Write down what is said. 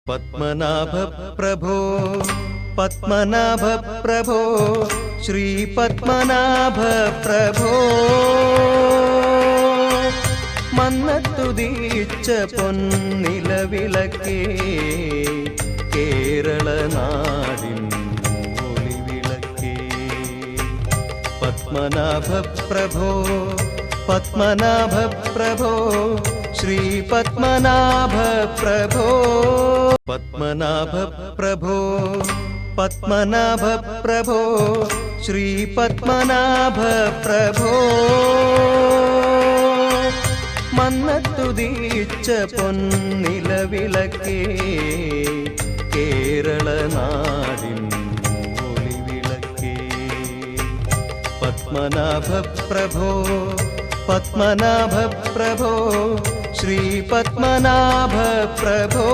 പത്മനാഭ പ്രഭോ പത്മനാഭ പ്രഭോ ശ്രീ പത്മനാഭ പ്രഭോ മന്നത്തുദീച്ച പൊന്നിലവിളക്കേ കേരള നാടിൻ ഒളിവിളക്കേ പത്മനാഭ പ്രഭോ പത്മനാഭ പ്രഭോ ശ്രീ പത്മനാഭ പ്രഭോ പത്മനാഭ പ്രഭോ പത്മനാഭ പ്രഭോ ശ്രീ പത്മനാഭ പ്രഭോ മന്നത്തുദീച്ച പൊന്നിലവിളക്കേ കേരള നാടിൻ ഒളിവിളക്കേ പത്മനാഭ പ്രഭോ പത്മനാഭ പ്രഭോ ശ്രീ പത്മനാഭ പ്രഭോ